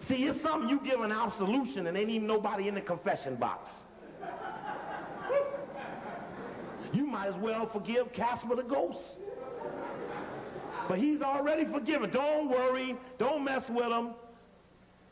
See, it's something you give an absolution and ain't even nobody in the confession box. You might as well forgive Casper the ghost. But he's already forgiven. Don't worry. Don't mess with him.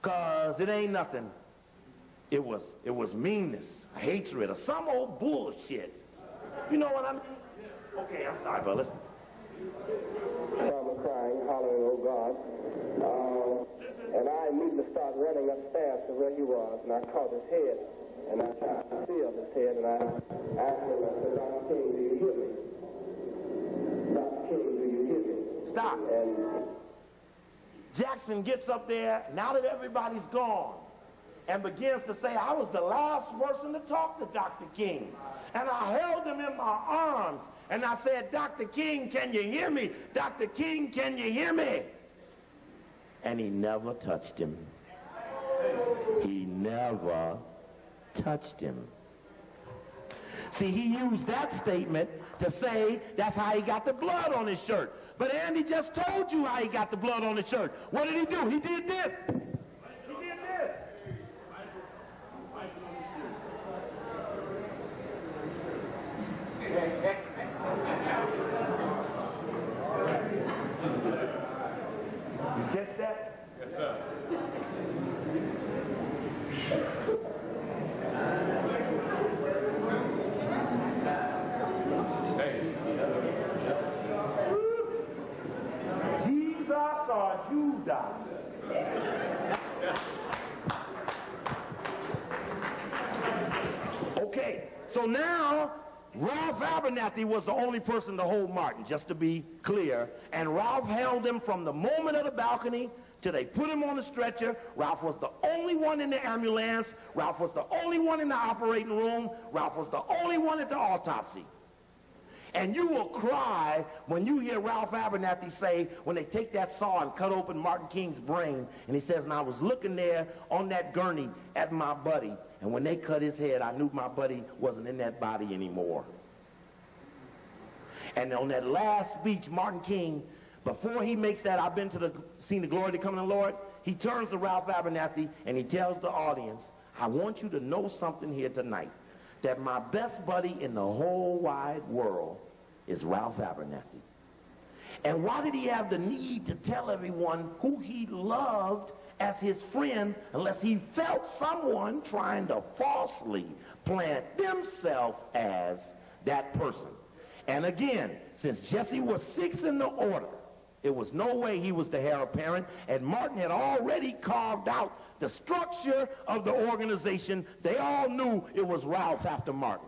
Because it ain't nothing. It was meanness, hatred, or some old bullshit. You know what I mean? Okay, I'm sorry, but listen. Mama crying, hollering, oh God. And I immediately started running upstairs to where he was, and I caught his head, and I tried to feel his head, and I asked him, I said, Dr. King, do you hear me? Dr. King, do you hear me? Stop. And Jackson gets up there, now that everybody's gone, and begins to say, I was the last person to talk to Dr. King. And I held him in my arms, and I said, Dr. King, can you hear me? Dr. King, can you hear me? And he never touched him. He never touched him. See, he used that statement to say that's how he got the blood on his shirt. But Andy just told you how he got the blood on his shirt. What did he do? He did this. He did this. You catch that? Yes, sir. Jesus or Judas? Okay, so now Ralph Abernathy was the only person to hold Martin, just to be clear. And Ralph held him from the moment of the balcony till they put him on the stretcher. Ralph was the only one in the ambulance. Ralph was the only one in the operating room. Ralph was the only one at the autopsy. And you will cry when you hear Ralph Abernathy say, when they take that saw and cut open Martin King's brain, and he says, and I was looking there on that gurney at my buddy, and when they cut his head, I knew my buddy wasn't in that body anymore. And on that last speech, Martin King, before he makes that, I've been to the seen the glory to come in the Lord, he turns to Ralph Abernathy and he tells the audience, I want you to know something here tonight, that my best buddy in the whole wide world is Ralph Abernathy. And why did he have the need to tell everyone who he loved as his friend unless he felt someone trying to falsely plant themselves as that person? And again, since Jesse was 6 in the order, it was no way he was the heir apparent, and Martin had already carved out the structure of the organization. They all knew it was Ralph after Martin.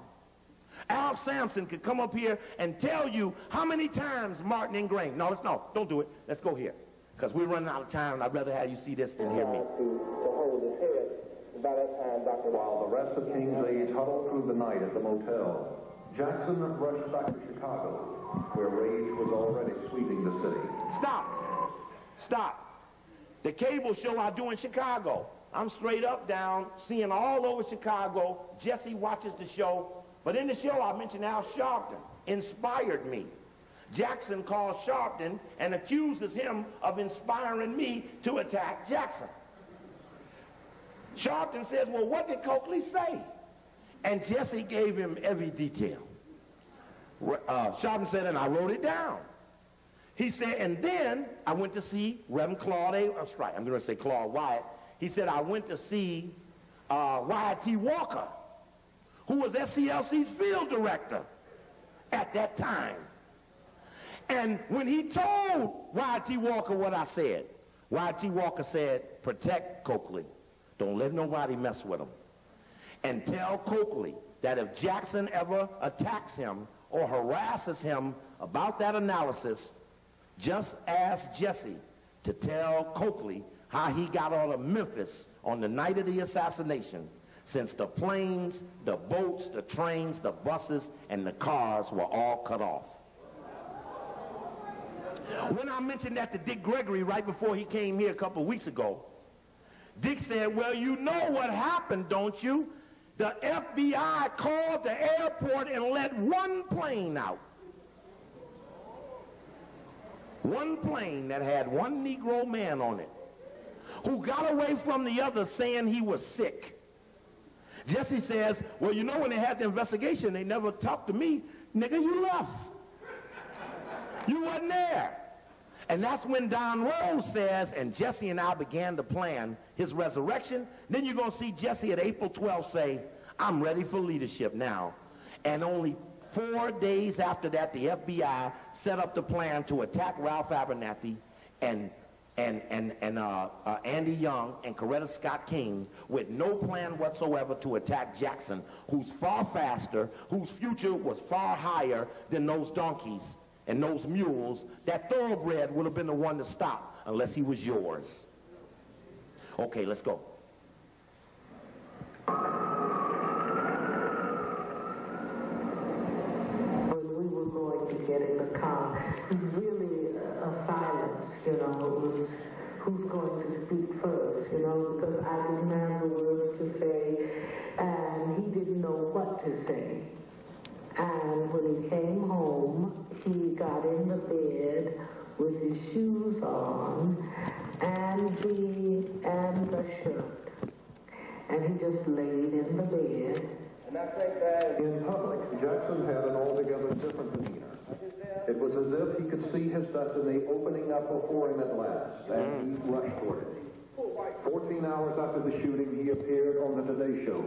Al Sampson could come up here and tell you how many times Martin ingrained. No, don't do it. Let's go here, because we're running out of time, and I'd rather have you see this than hear me. To hold his head. By that time, Dr. While the rest of King's aides huddled through the night at the motel, Jackson rushed back to Chicago, where rage was already sweeping the city. Stop. The cable show I do in Chicago, I'm straight up down, seeing all over Chicago. Jesse watches the show, but in the show I mentioned Al Sharpton inspired me. Jackson calls Sharpton and accuses him of inspiring me to attack Jackson. Sharpton says, well, what did Cokeley say? And Jesse gave him every detail. Sharpton said, and I wrote it down. He said, and then I went to see Reverend Claude I'm going to say Claude Wyatt. He said, I went to see Wyatt T. Walker, who was SCLC's field director at that time. And when he told Wyatt T. Walker what I said, Wyatt T. Walker said, protect Cokeley. Don't let nobody mess with him. And tell Cokeley that if Jackson ever attacks him or harasses him about that analysis, just ask Jesse to tell Cokeley how he got out of Memphis on the night of the assassination, since the planes, the boats, the trains, the buses, and the cars were all cut off. When I mentioned that to Dick Gregory right before he came here a couple of weeks ago, Dick said, well, you know what happened, don't you? The FBI called the airport and let one plane out. One plane that had one Negro man on it. who got away from the others saying he was sick. Jesse says, well, you know, when they had the investigation, they never talked to me. Nigga, you left. You wasn't there. And that's when Don Rose says, and Jesse and I began to plan his resurrection. Then you're going to see Jesse at April 12th say, I'm ready for leadership now. And only 4 days after that, the FBI set up the plan to attack Ralph Abernathy and Andy Young and Coretta Scott King, with no plan whatsoever to attack Jackson, who's far faster, whose future was far higher than those donkeys and those mules. That thoroughbred would have been the one to stop unless he was yours. Okay, let's go. When we were going to get in the car, it was really a silence, you know. It was who's going to speak first, you know, because I didn't have the words to say, and he didn't know what to say. And when he came home, he got in the bed with his shoes on and the shirt. And he just laid in the bed. In public, Jackson had an altogether different demeanor. It was as if he could see his destiny opening up before him at last, and he rushed toward it. 14 hours after the shooting, he appeared on the Today Show.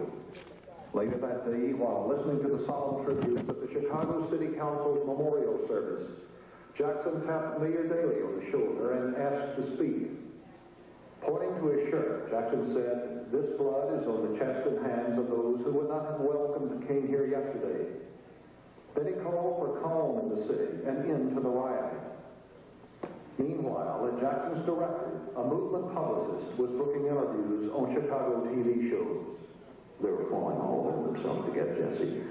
Later that day, while listening to the solemn tribute at the Chicago City Council's memorial service, Jackson tapped Mayor Daley on the shoulder and asked to speak. Pointing to his shirt, Jackson said, "This blood is on the chest and hands of those who would not have welcomed King here yesterday." Then he called for calm in the city and end to the rioting. Meanwhile, at Jackson's directive, a movement publicist was booking interviews on Chicago TV shows. They were falling all over themselves to get Jesse,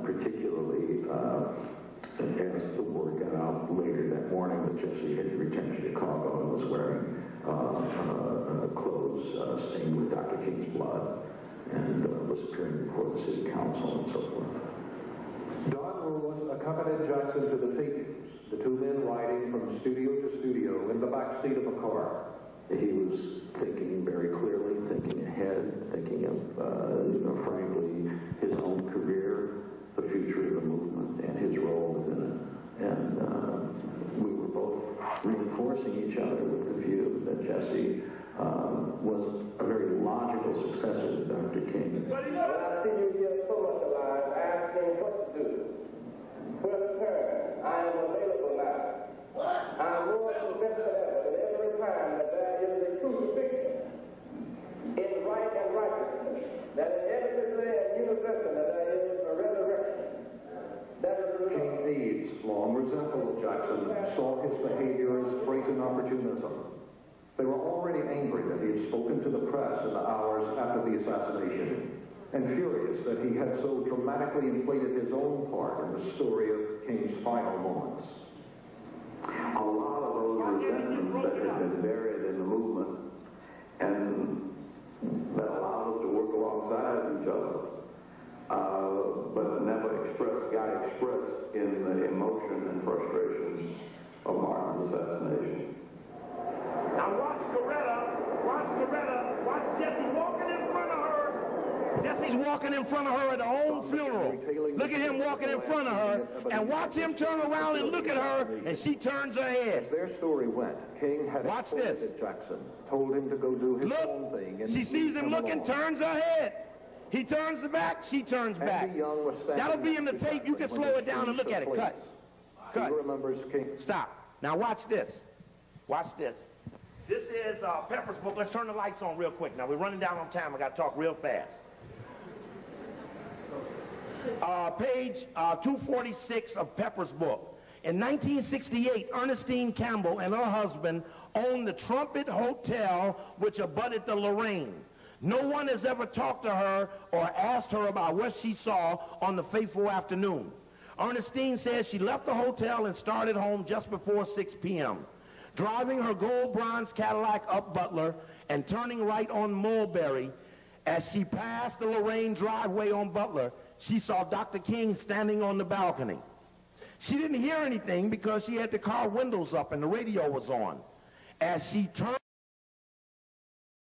particularly as the word got out later that morning that Jesse had returned to Chicago and was wearing clothes stained with Dr. King's blood and was appearing before the city council and so forth. Don Rose accompanied Jackson to the tapings, the two men riding from studio to studio in the back seat of a car. He was thinking very clearly, thinking ahead, thinking of, frankly, his own career, the future of the movement, and his role within it. And we were both reinforcing each other with the view that Jesse was a very logical successor to Dr. King. But I see you here so much alive, asking what to do. Well, sir, I am available now. I'm more convinced than ever that every time that there is a crucifixion in right and righteousness, that inevitably and universally that there is a resurrection. That is the King Needs, long resentful of Jackson, saw his behavior as brazen opportunism. They were already angry that he had spoken to the press in the hours after the assassination, and furious that he had so dramatically inflated his own part in the story of King's final moments. A lot of those resentments that had been buried in the movement and that allowed us to work alongside each other, but never got expressed in the emotion and frustration of Martin's assassination. Now watch Jesse walking in front of her. Jesse's walking in front of her at her own funeral. Look at him walking in front of her, and watch him turn around and look at her, and she turns her head. As their story went, King had Watch this. Jackson, told him to go do his own Look, thing. And she sees him looking, turns her head. He turns back, she turns back. That'll be in the tape. You can slow it down and look at it. Cut. Cut. He remembers King. Stop. Now watch this. Watch this. This is Pepper's book. Let's turn the lights on real quick. Now we're running down on time. I got to talk real fast. Page 246 of Pepper's book. In 1968, Ernestine Campbell and her husband owned the Trumpet Hotel, which abutted the Lorraine. No one has ever talked to her or asked her about what she saw on the fateful afternoon. Ernestine says she left the hotel and started home just before 6 p.m. Driving her gold bronze Cadillac up Butler and turning right on Mulberry, as she passed the Lorraine driveway on Butler, she saw Dr. King standing on the balcony. She didn't hear anything because she had the car windows up and the radio was on. As she turned